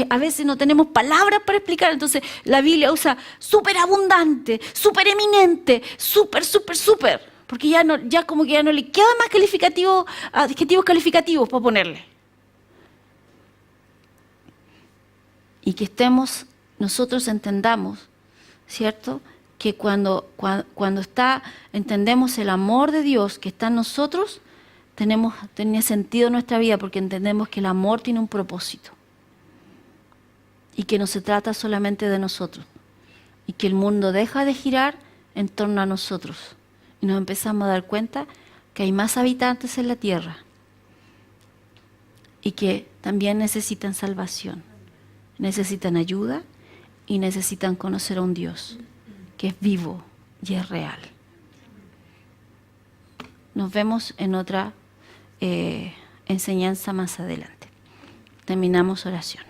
A veces no tenemos palabras para explicar, entonces la Biblia usa súper abundante, súper eminente, súper, porque ya como que ya no le queda más adjetivos calificativos para ponerle. Y que nosotros entendamos, ¿cierto? Que cuando entendemos el amor de Dios que está en nosotros, tiene sentido nuestra vida porque entendemos que el amor tiene un propósito. Y que no se trata solamente de nosotros. Y que el mundo deja de girar en torno a nosotros. Y nos empezamos a dar cuenta que hay más habitantes en la tierra. Y que también necesitan salvación. Necesitan ayuda y necesitan conocer a un Dios que es vivo y es real. Nos vemos en otra enseñanza más adelante. Terminamos oración.